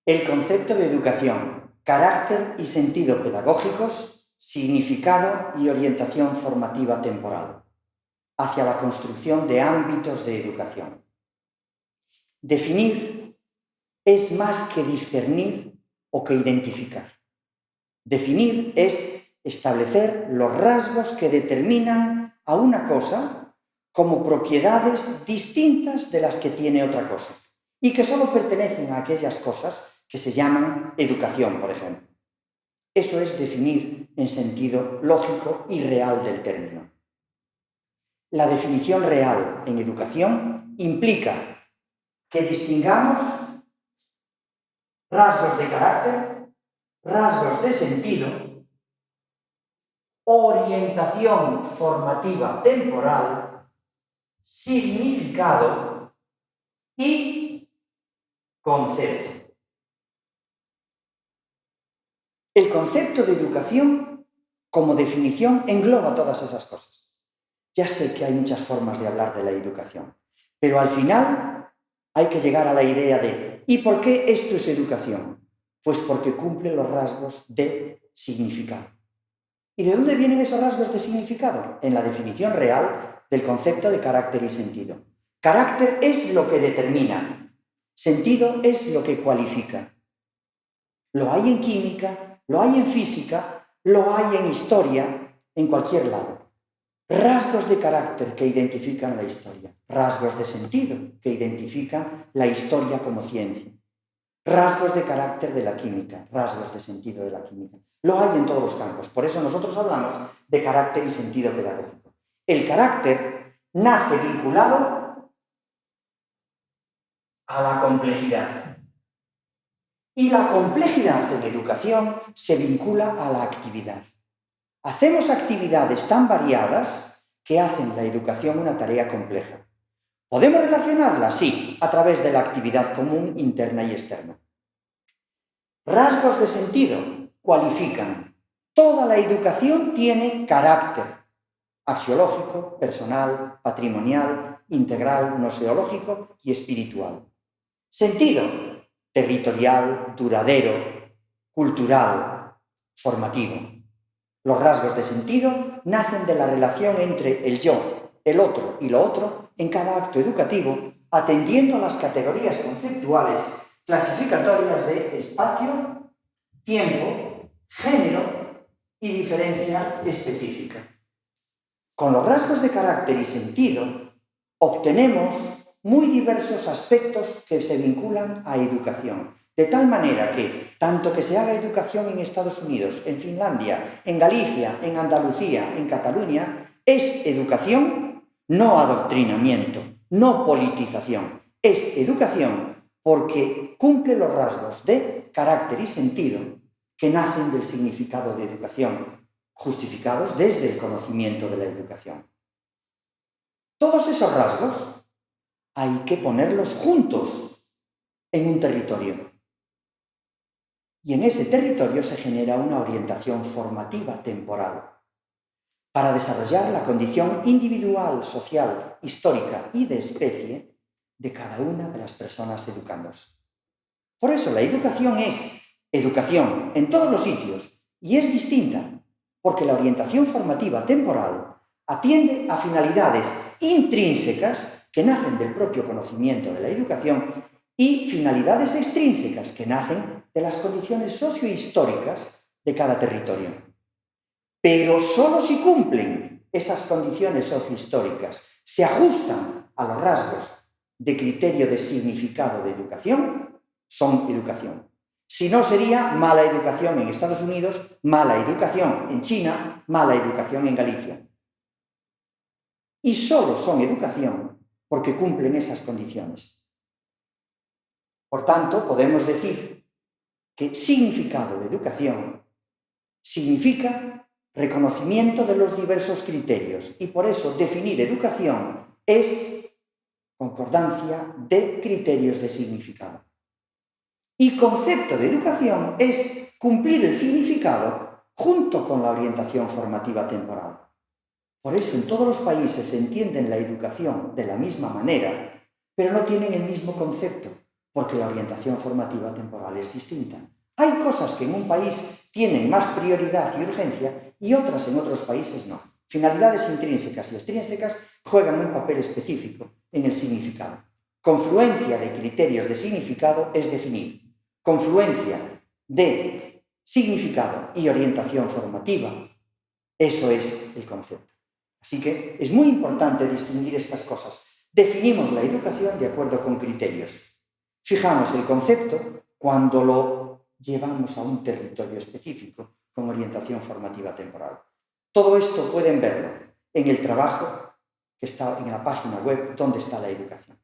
El concepto de educación, carácter y sentido pedagógicos, significado y orientación formativa temporal, hacia la construcción de ámbitos de educación. Definir es más que discernir o que identificar. Definir es establecer los rasgos que determinan a una cosa como propiedades distintas de las que tiene otra cosa y que solo pertenecen a aquellas cosas que se llaman educación, por ejemplo. Eso es definir en sentido lógico y real del término. La definición real en educación implica que distingamos rasgos de carácter, rasgos de sentido, orientación formativa temporal, significado y concepto. El concepto de educación, como definición, engloba todas esas cosas. Ya sé que hay muchas formas de hablar de la educación, pero al final hay que llegar a la idea de ¿y por qué esto es educación? Pues porque cumple los rasgos de significado. ¿Y de dónde vienen esos rasgos de significado? En la definición real del concepto de carácter y sentido. Carácter es lo que determina, sentido es lo que cualifica. Lo hay en química, lo hay en física, lo hay en historia, en cualquier lado. Rasgos de carácter que identifican la historia, rasgos de sentido que identifican la historia como ciencia, rasgos de carácter de la química, rasgos de sentido de la química. Lo hay en todos los campos, por eso nosotros hablamos de carácter y sentido pedagógico. El carácter nace vinculado a la complejidad. Y la complejidad en educación se vincula a la actividad. Hacemos actividades tan variadas que hacen la educación una tarea compleja. ¿Podemos relacionarla? Sí, a través de la actividad común interna y externa. Rasgos de sentido cualifican. Toda la educación tiene carácter axiológico, personal, patrimonial, integral, noseológico y espiritual. Sentido territorial, duradero, cultural, formativo. Los rasgos de sentido nacen de la relación entre el yo, el otro y lo otro en cada acto educativo, atendiendo a las categorías conceptuales clasificatorias de espacio, tiempo, género y diferencia específica. Con los rasgos de carácter y sentido obtenemos muy diversos aspectos que se vinculan a educación. De tal manera que, tanto que se haga educación en Estados Unidos, en Finlandia, en Galicia, en Andalucía, en Cataluña, es educación, no adoctrinamiento, no politización. Es educación porque cumple los rasgos de carácter y sentido que nacen del significado de educación, justificados desde el conocimiento de la educación. Todos esos rasgos hay que ponerlos juntos en un territorio. Y en ese territorio se genera una orientación formativa temporal para desarrollar la condición individual, social, histórica y de especie de cada una de las personas educándose. Por eso la educación es educación en todos los sitios y es distinta, porque la orientación formativa temporal atiende a finalidades intrínsecas que nacen del propio conocimiento de la educación y finalidades extrínsecas que nacen de las condiciones sociohistóricas de cada territorio. Pero solo si cumplen esas condiciones sociohistóricas, se ajustan a los rasgos de criterio de significado de educación, son educación. Si no, sería mala educación en Estados Unidos, mala educación en China, mala educación en Galicia. Y solo son educación porque cumplen esas condiciones. Por tanto, podemos decir que significado de educación significa reconocimiento de los diversos criterios y por eso definir educación es concordancia de criterios de significado. Y concepto de educación es cumplir el significado junto con la orientación formativa temporal. Por eso en todos los países se entiende la educación de la misma manera, pero no tienen el mismo concepto, porque la orientación formativa temporal es distinta. Hay cosas que en un país tienen más prioridad y urgencia y otras en otros países no. Finalidades intrínsecas y extrínsecas juegan un papel específico en el significado. Confluencia de criterios de significado es definir. Confluencia de significado y orientación formativa, eso es el concepto. Así que es muy importante distinguir estas cosas. Definimos la educación de acuerdo con criterios. Fijamos el concepto cuando lo llevamos a un territorio específico con orientación formativa temporal. Todo esto pueden verlo en el trabajo que está en la página web donde está la educación.